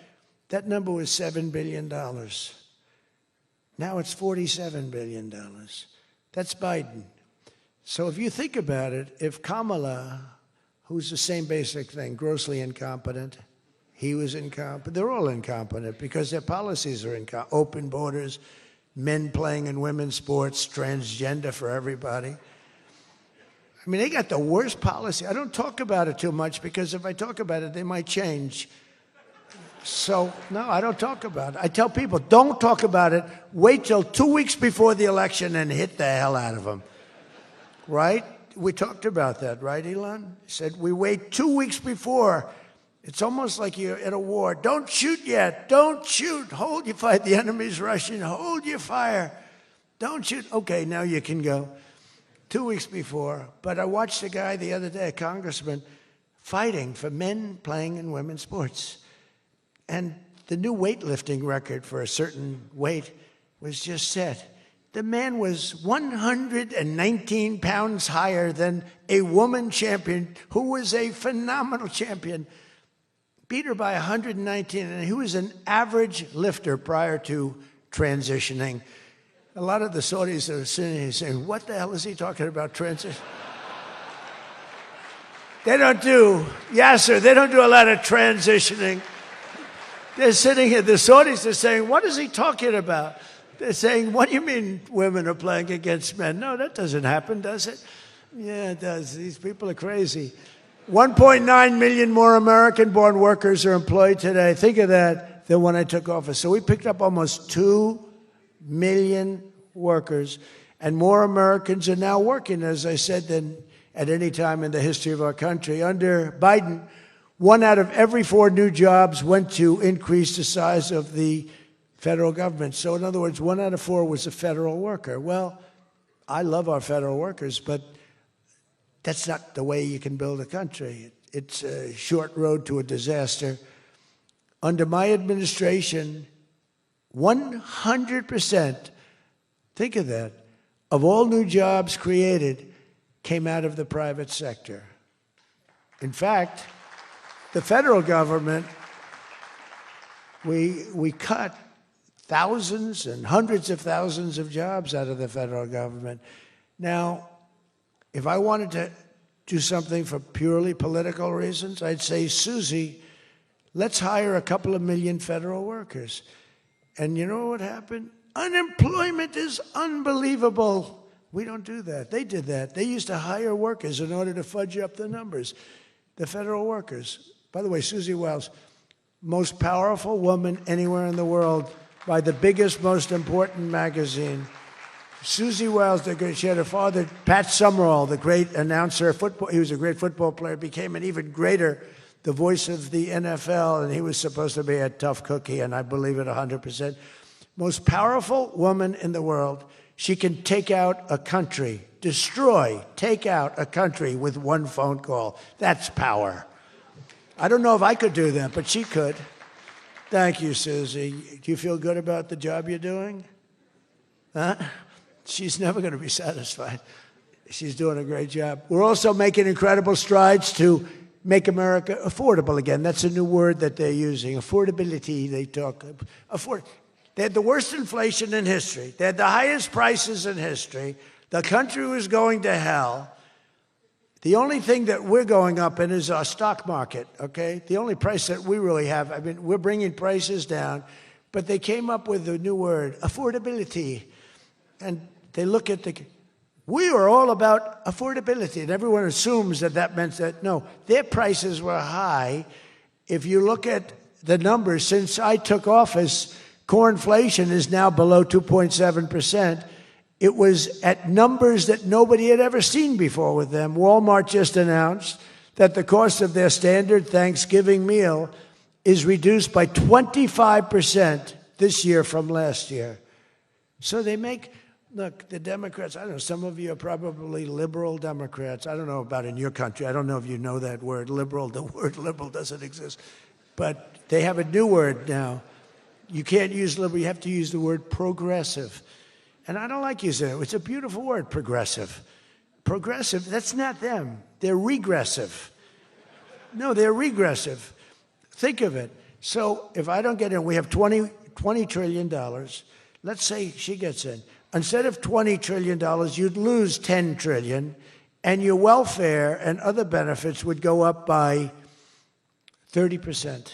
Speaker 5: that number was $7 billion. Now it's $47 billion. That's Biden. So if you think about it, if Kamala, who's the same basic thing, grossly incompetent, he was incompetent, they're all incompetent because their policies are incompetent. Open borders, men playing in women's sports, transgender for everybody. I mean, they got the worst policy. I don't talk about it too much because if I talk about it, they might change. So, no, I don't talk about it. I tell people, don't talk about it. Wait till 2 weeks before the election and hit the hell out of them. Right? We talked about that, right, Elon? He said, we wait 2 weeks before. It's almost like you're at a war. Don't shoot yet. Don't shoot. Hold your fire. The enemy's rushing. Hold your fire. Don't shoot. Okay, now you can go. 2 weeks before. But I watched a guy the other day, a congressman, fighting for men playing in women's sports. And the new weightlifting record for a certain weight was just set. The man was 119 pounds higher than a woman champion who was a phenomenal champion. Beat her by 119, and he was an average lifter prior to transitioning. A lot of the Saudis are sitting here saying, what the hell is he talking about transition? They don't do a lot of transitioning. They're sitting here, the Saudis are saying, what is he talking about? They're saying, what do you mean women are playing against men? No, that doesn't happen, does it? Yeah, it does. These people are crazy. 1.9 million more American-born workers are employed today. Think of that, than when I took office. So we picked up almost 2 million workers, and more Americans are now working, as I said, than at any time in the history of our country. Under Biden, 1 out of every 4 new jobs went to increase the size of the federal government. So in other words, 1 out of 4 was a federal worker. Well, I love our federal workers, but that's not the way you can build a country. It's a short road to a disaster. Under my administration, 100%, think of that, of all new jobs created came out of the private sector. In fact, the federal government, we cut thousands and hundreds of thousands of jobs out of the federal government. Now, if I wanted to do something for purely political reasons, I'd say, Susie, let's hire a couple of million federal workers. And you know what happened? Unemployment is unbelievable. We don't do that. They did that. They used to hire workers in order to fudge up the numbers, the federal workers. By the way, Susie Wiles, most powerful woman anywhere in the world by the biggest, most important magazine. Susie Wiles, she had a father, Pat Summerall, the great announcer, football. He was a great football player, became an even greater, the voice of the NFL, and he was supposed to be a tough cookie, and I believe it 100%. Most powerful woman in the world. She can take out a country, take out a country with one phone call. That's power. I don't know if I could do that, but she could. Thank you, Susie. Do you feel good about the job you're doing? Huh? She's never going to be satisfied. She's doing a great job. We're also making incredible strides to make America affordable again. That's a new word that they're using. Affordability, they talk. They had the worst inflation in history. They had the highest prices in history. The country was going to hell. The only thing that we're going up in is our stock market, okay? The only price that we really have, I mean, we're bringing prices down, but they came up with a new word, affordability. And they look at we were all about affordability, and everyone assumes that that meant that, no, their prices were high. If you look at the numbers, since I took office, core inflation is now below 2.7%. It was at numbers that nobody had ever seen before with them. Walmart just announced that the cost of their standard Thanksgiving meal is reduced by 25% this year from last year. So they make, look, the Democrats, I don't know, some of you are probably liberal Democrats. I don't know about in your country. I don't know if you know that word, liberal. The word liberal doesn't exist. But they have a new word now. You can't use liberal, you have to use the word progressive. And I don't like using it. It's a beautiful word, progressive. Progressive, that's not them. They're regressive. No, they're regressive. Think of it. So if I don't get in, we have $20 trillion. Let's say she gets in. Instead of $20 trillion, you'd lose $10 trillion, and your welfare and other benefits would go up by 30%.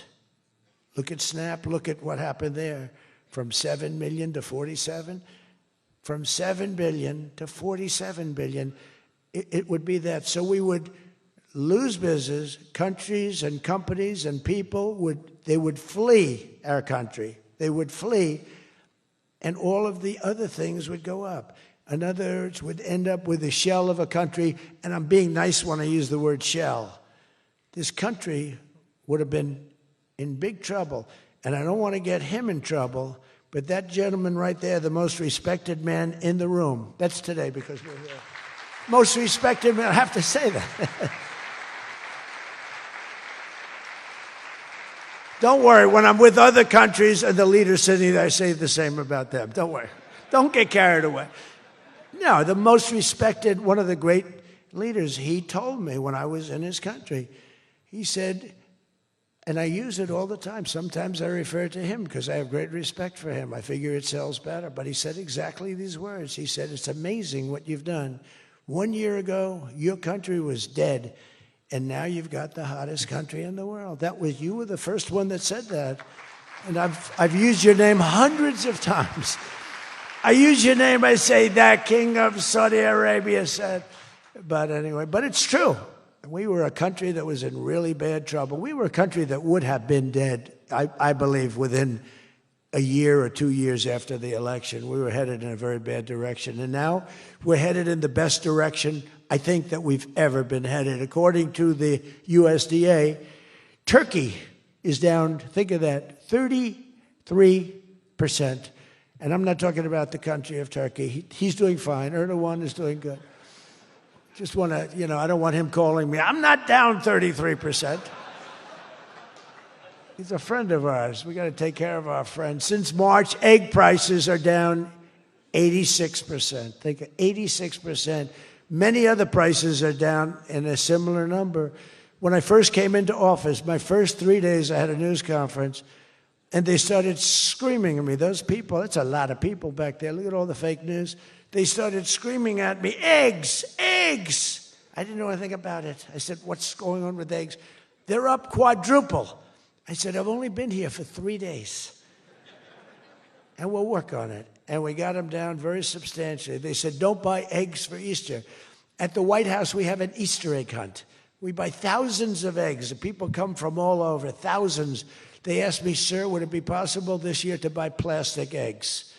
Speaker 5: Look at SNAP. Look at what happened there. From 7 million to 47. From 7 billion to 47 billion. It would be that. So we would lose business. Countries and companies and people would flee our country. They would flee, and all of the other things would go up. In other words, would end up with a shell of a country, and I'm being nice when I use the word shell. This country would have been in big trouble, and I don't want to get him in trouble, but that gentleman right there, the most respected man in the room, that's today because we're here. Most respected man, I have to say that. Don't worry, when I'm with other countries and the leaders sitting there, I say the same about them. Don't worry. Don't get carried away. No, the most respected, one of the great leaders, he told me when I was in his country, he said, and I use it all the time. Sometimes I refer to him because I have great respect for him. I figure it sells better. But he said exactly these words. He said, it's amazing what you've done. 1 year ago, your country was dead, and now you've got the hottest country in the world. You were the first one that said that. And I've used your name hundreds of times. I use your name, I say, that king of Saudi Arabia said. But anyway, but it's true. We were a country that was in really bad trouble. We were a country that would have been dead, I believe, within a year or 2 years after the election. We were headed in a very bad direction. And now we're headed in the best direction, I think, that we've ever been headed. According to the USDA, Turkey is down, think of that, 33%. And I'm not talking about the country of Turkey. He's doing fine. Erdogan is doing good. Just want to, I don't want him calling me. I'm not down 33%. He's a friend of ours. We got to take care of our friends. Since March, egg prices are down 86%. Think of 86%. Many other prices are down in a similar number. When I first came into office, my first 3 days, I had a news conference, and they started screaming at me. Those people, that's a lot of people back there. Look at all the fake news. They started screaming at me, eggs, eggs. I didn't know anything about it. I said, what's going on with eggs? They're up quadruple. I said, I've only been here for 3 days. And we'll work on it. And we got them down very substantially. They said, don't buy eggs for Easter. At the White House, we have an Easter egg hunt. We buy thousands of eggs. The people come from all over, thousands. They asked me, sir, would it be possible this year to buy plastic eggs?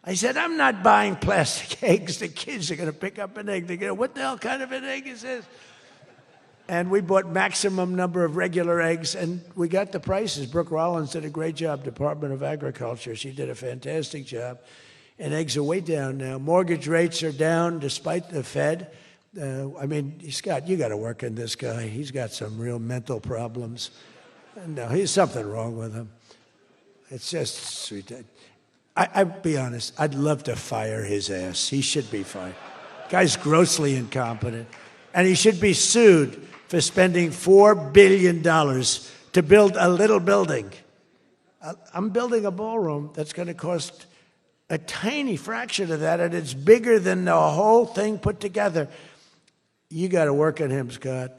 Speaker 5: I said, I'm not buying plastic eggs. The kids are going to pick up an egg. They're going to, what the hell kind of an egg is this? And we bought maximum number of regular eggs, and we got the prices. Brooke Rollins did a great job, Department of Agriculture. She did a fantastic job. And eggs are way down now. Mortgage rates are down despite the Fed. Scott, you got to work on this guy. He's got some real mental problems. No, there's something wrong with him. It's just sweet. I'll be honest, I'd love to fire his ass. He should be fired. Guy's grossly incompetent. And he should be sued for spending $4 billion to build a little building. I'm building a ballroom that's going to cost a tiny fraction of that, and it's bigger than the whole thing put together. You got to work on him, Scott.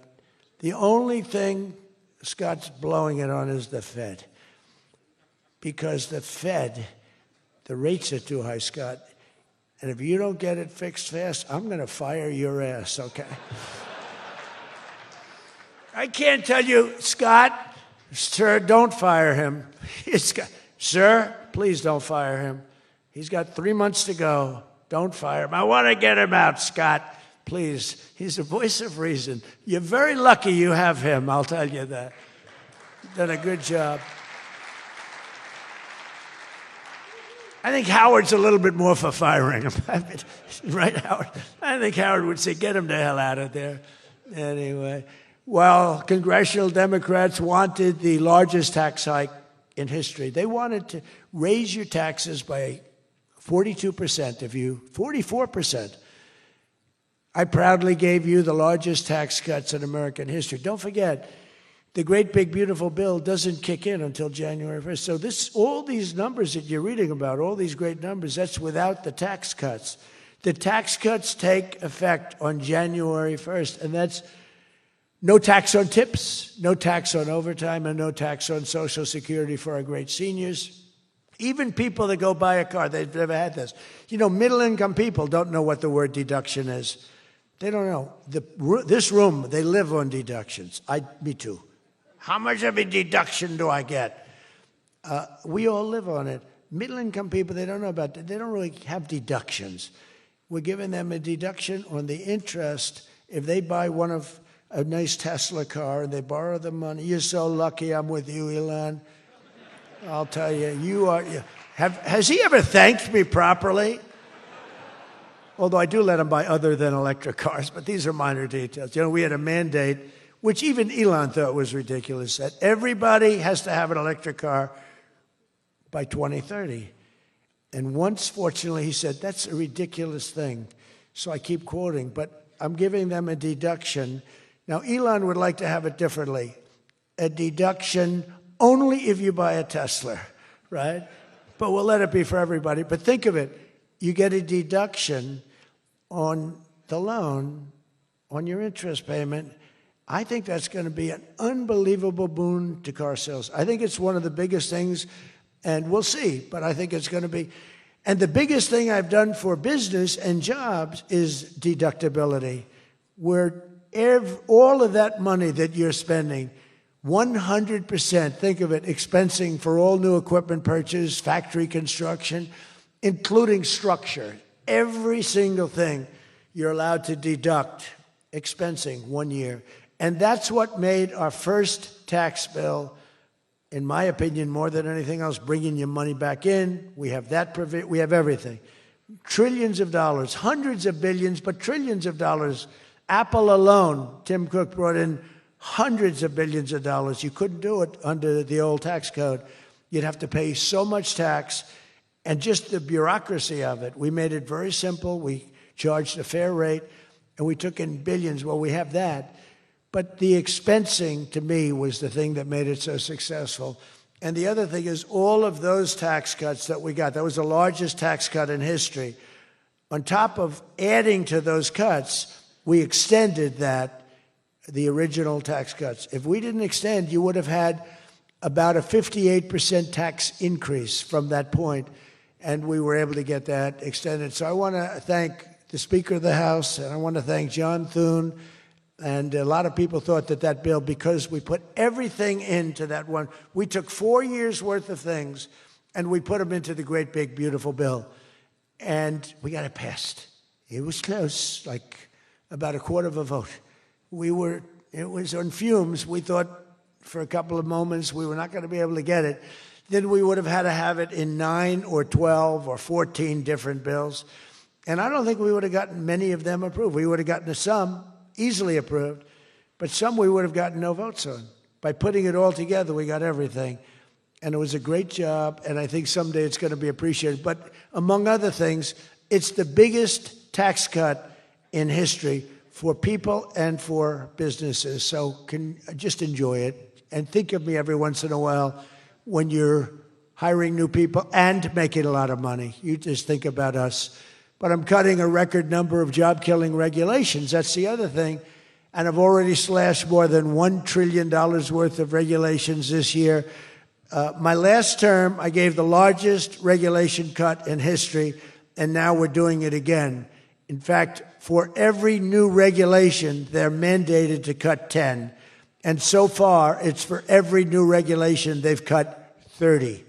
Speaker 5: The only thing Scott's blowing it on is the Fed. Because the Fed, the rates are too high, Scott. And if you don't get it fixed fast, I'm going to fire your ass, okay? I can't tell you, Scott, sir, don't fire him. Sir, please don't fire him. He's got 3 months to go. Don't fire him. I want to get him out, Scott. Please. He's the voice of reason. You're very lucky you have him, I'll tell you that. You've done a good job. I think Howard's a little bit more for firing him. Right, Howard? I think Howard would say, get him the hell out of there. Anyway, well, congressional Democrats wanted the largest tax hike in history. They wanted to raise your taxes by 42%, 44%. I proudly gave you the largest tax cuts in American history. Don't forget, the great big beautiful bill doesn't kick in until January 1st. So all these numbers that you're reading about, all these great numbers, that's without the tax cuts. The tax cuts take effect on January 1st, and that's no tax on tips, no tax on overtime, and no tax on Social Security for our great seniors. Even people that go buy a car, they've never had this. You know, middle-income people don't know what the word deduction is. They don't know. This room, they live on deductions. Me too. How much of a deduction do I get? We all live on it. Middle-income people, they don't know about it. They don't really have deductions. We're giving them a deduction on the interest if they buy a nice Tesla car and they borrow the money. You're so lucky I'm with you, Elon. I'll tell you, has he ever thanked me properly? Although I do let him buy other than electric cars, but these are minor details. You know, we had a mandate, which even Elon thought was ridiculous, that everybody has to have an electric car by 2030. And once, fortunately, he said, that's a ridiculous thing. So I keep quoting, but I'm giving them a deduction. Now, Elon would like to have it differently. A deduction only if you buy a Tesla, right? But we'll let it be for everybody. But think of it. You get a deduction on the loan, on your interest payment. I think that's going to be an unbelievable boon to car sales. I think it's one of the biggest things, and we'll see, but I think it's going to be. And the biggest thing I've done for business and jobs is deductibility, where all of that money that you're spending, 100%, think of it, expensing for all new equipment purchase, factory construction, including structure. Every single thing you're allowed to deduct, expensing 1 year. And that's what made our first tax bill, in my opinion, more than anything else, bringing your money back in. We have that, we have everything. Trillions of dollars, hundreds of billions, but trillions of dollars. Apple alone, Tim Cook brought in hundreds of billions of dollars. You couldn't do it under the old tax code. You'd have to pay so much tax. And just the bureaucracy of it, we made it very simple. We charged a fair rate, and we took in billions. Well, we have that. But the expensing, to me, was the thing that made it so successful. And the other thing is all of those tax cuts that we got, that was the largest tax cut in history. On top of adding to those cuts, we extended the original tax cuts. If we didn't extend, you would have had about a 58% tax increase from that point. And we were able to get that extended. So I want to thank the Speaker of the House, and I want to thank John Thune. And a lot of people thought that bill, because we put everything into that one, we took 4 years' worth of things, and we put them into the great, big, beautiful bill. And we got it passed. It was close, like about a quarter of a vote. It was on fumes. We thought for a couple of moments we were not going to be able to get it. Then we would have had to have it in 9 or 12 or 14 different bills. And I don't think we would have gotten many of them approved. We would have gotten some easily approved, but some we would have gotten no votes on. By putting it all together, we got everything. And it was a great job, and I think someday it's going to be appreciated. But among other things, it's the biggest tax cut in history for people and for businesses. So just enjoy it, and think of me every once in a while when you're hiring new people and making a lot of money. You just think about us. But I'm cutting a record number of job-killing regulations. That's the other thing. And I've already slashed more than $1 trillion worth of regulations this year. My last term, I gave the largest regulation cut in history, and now we're doing it again. In fact, for every new regulation, they're mandated to cut 10. And so far, it's for every new regulation, they've cut 30.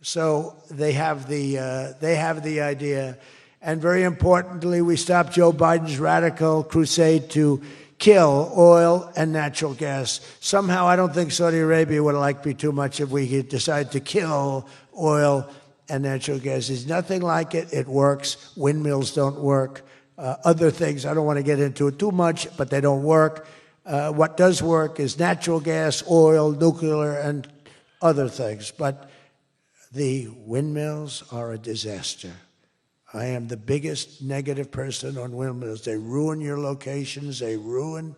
Speaker 5: So they have the idea. And very importantly, we stopped Joe Biden's radical crusade to kill oil and natural gas. Somehow, I don't think Saudi Arabia would like me too much if we could decide to kill oil and natural gas. There's nothing like it. It works. Windmills don't work. Other things, I don't want to get into it too much, but they don't work. What does work is natural gas, oil, nuclear, and other things. But the windmills are a disaster. I am the biggest negative person on windmills. They ruin your locations. They ruin.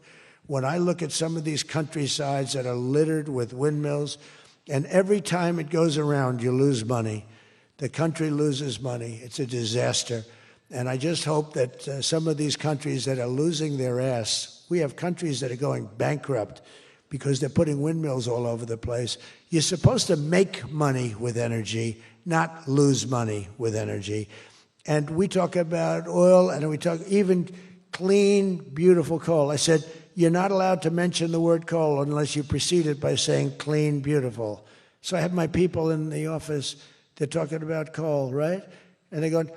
Speaker 5: When I look at some of these countrysides that are littered with windmills, and every time it goes around, you lose money. The country loses money. It's a disaster. And I just hope that some of these countries that are losing their ass, we have countries that are going bankrupt because they're putting windmills all over the place. You're supposed to make money with energy, not lose money with energy. And we talk about oil, and we talk even clean, beautiful coal. I said, you're not allowed to mention the word coal unless you precede it by saying clean, beautiful. So I have my people in the office, they're talking about coal, right? And they're going,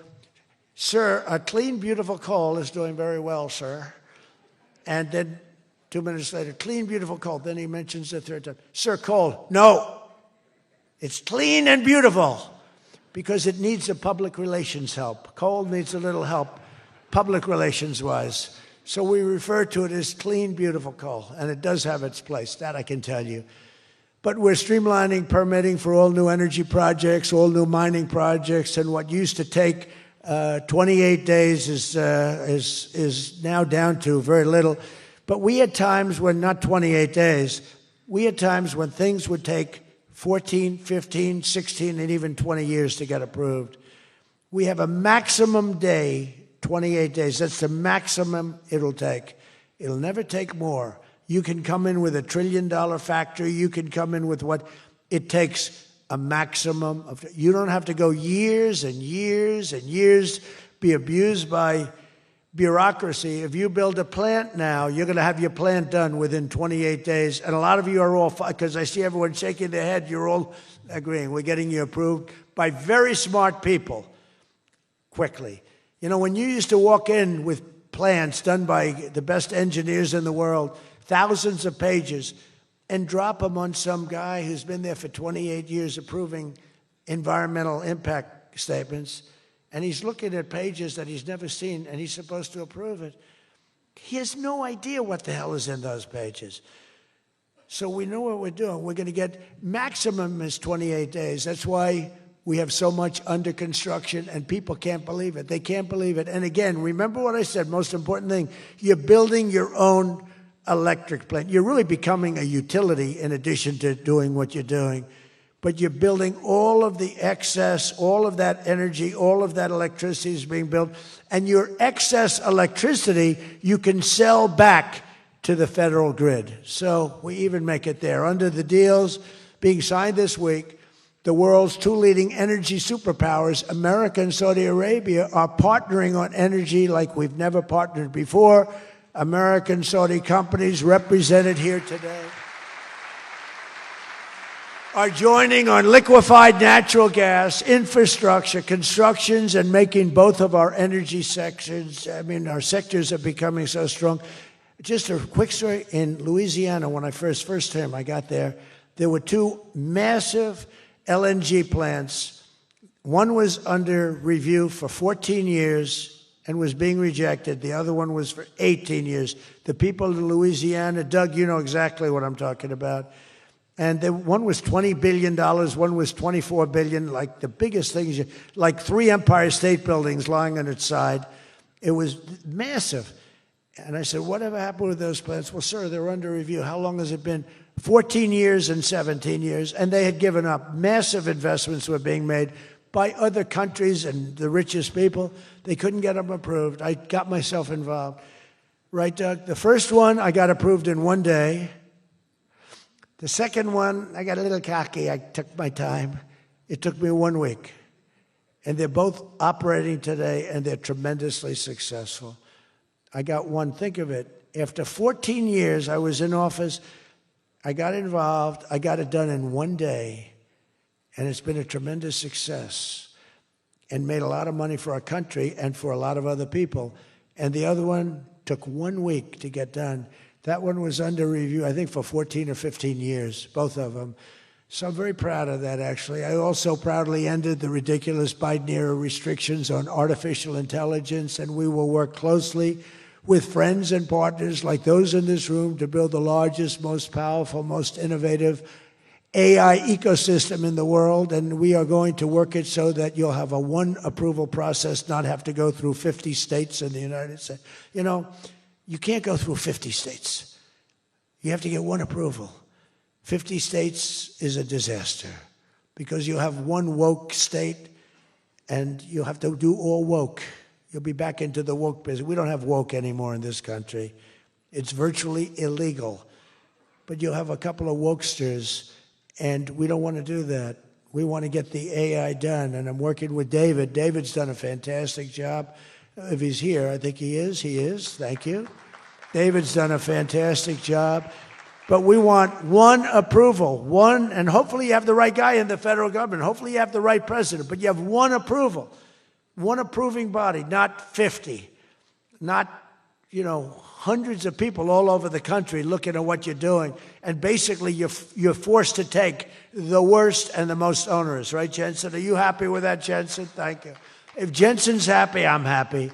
Speaker 5: sir, a clean, beautiful coal is doing very well, sir. And then 2 minutes later, clean, beautiful coal. Then he mentions the third time, sir, coal. No, it's clean and beautiful because it needs a public relations help. Coal needs a little help, public relations-wise. So we refer to it as clean, beautiful coal, and it does have its place, that I can tell you. But we're streamlining permitting for all new energy projects, all new mining projects, and what used to take 28 days is now down to very little. But we had times when, not 28 days, we had times when things would take 14, 15, 16, and even 20 years to get approved. We have a maximum day, 28 days. That's the maximum it'll take. It'll never take more. You can come in with $1 trillion factory. You can come in with what it takes a maximum of. You don't have to go years and years and years, be abused by bureaucracy. If you build a plant now, you're going to have your plant done within 28 days. And a lot of you are all, because I see everyone shaking their head, you're all agreeing. We're getting you approved by very smart people quickly. You know, when you used to walk in with plans done by the best engineers in the world, thousands of pages, and drop them on some guy who's been there for 28 years approving environmental impact statements, and he's looking at pages that he's never seen, and he's supposed to approve it. He has no idea what the hell is in those pages. So we know what we're doing. We're going to get maximum is 28 days. That's why we have so much under construction, and people can't believe it. They can't believe it. And again, remember what I said, most important thing, you're building your own electric plant. You're really becoming a utility in addition to doing what you're doing. But you're building all of the excess, all of that energy, all of that electricity is being built. And your excess electricity, you can sell back to the federal grid. So we even make it there. Under the deals being signed this week, the world's two leading energy superpowers, America and Saudi Arabia, are partnering on energy like we've never partnered before. American Saudi companies represented here today are joining on liquefied natural gas, infrastructure, constructions, and making both of our energy sections. I mean, our sectors are becoming so strong. Just a quick story. In Louisiana, when I first time I got there were two massive LNG plants. One was under review for 14 years and was being rejected. The other one was for 18 years. The people of Louisiana, Doug, you know exactly what I'm talking about. And one was $20 billion, one was $24 billion, like the biggest things, like 3 Empire State Buildings lying on its side. It was massive. And I said, whatever happened with those plants? Well, sir, they're under review. How long has it been? 14 years and 17 years. And they had given up. Massive investments were being made by other countries and the richest people. They couldn't get them approved. I got myself involved. Right, Doug? The first one I got approved in one day. The second one, I got a little cocky. I took my time. It took me 1 week. And they're both operating today, and they're tremendously successful. I got one. Think of it. After 14 years, I was in office. I got involved. I got it done in 1 day. And it's been a tremendous success and made a lot of money for our country and for a lot of other people. And the other one took 1 week to get done. That one was under review, I think, for 14 or 15 years, both of them. So I'm very proud of that, actually. I also proudly ended the ridiculous Biden-era restrictions on artificial intelligence, and we will work closely with friends and partners like those in this room to build the largest, most powerful, most innovative AI ecosystem in the world, and we are going to work it so that you'll have a one approval process, not have to go through 50 states in the United States. You know, you can't go through 50 states. You have to get one approval. 50 states is a disaster because you'll have one woke state and you'll have to do all woke. You'll be back into the woke business. We don't have woke anymore in this country. It's virtually illegal. But you'll have a couple of wokesters, and we don't want to do that. We want to get the AI done, and I'm working with David. David's done a fantastic job. If he's here, I think he is. He is. Thank you. David's done a fantastic job. But we want one approval, one, and hopefully you have the right guy in the federal government. Hopefully you have the right president, but you have one approval, one approving body, not 50, not, hundreds of people all over the country looking at what you're doing. And basically you're forced to take the worst and the most onerous, right, Jensen? Are you happy with that, Jensen? Thank you. If Jensen's happy, I'm happy.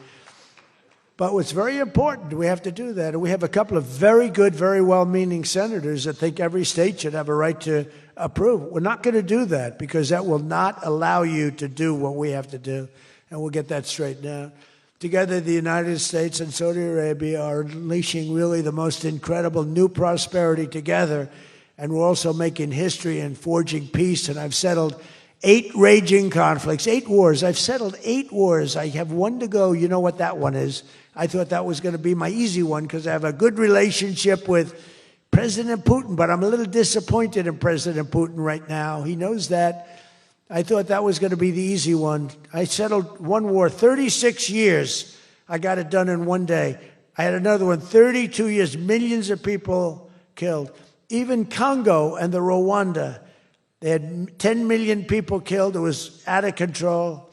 Speaker 5: But what's very important, we have to do that. And we have a couple of very good, very well-meaning senators that think every state should have a right to approve. We're not going to do that because that will not allow you to do what we have to do. And we'll get that straightened out. Together, the United States and Saudi Arabia are unleashing really the most incredible new prosperity together. And we're also making history and forging peace. And I've settled 8 raging conflicts, 8 wars. I've settled 8 wars. I have one to go. You know what that one is. I thought that was going to be my easy one because I have a good relationship with President Putin, but I'm a little disappointed in President Putin right now. He knows that. I thought that was going to be the easy one. I settled one war, 36 years. I got it done in one day. I had another one, 32 years, millions of people killed. Even Congo and the Rwanda, they had 10 million people killed. It was out of control.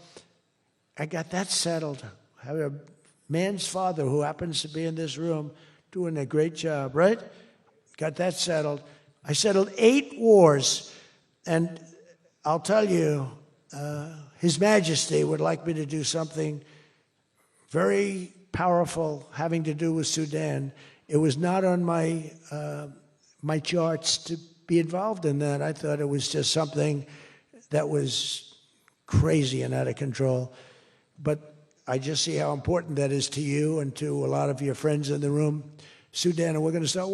Speaker 5: I got that settled. I have a man's father who happens to be in this room doing a great job, right? Got that settled. I settled 8 wars, and I'll tell you, His Majesty would like me to do something very powerful having to do with Sudan. It was not on my my charts to be involved in that. I thought it was just something that was crazy and out of control. But I just see how important that is to you and to a lot of your friends in the room. Sudan, and we're going to start working.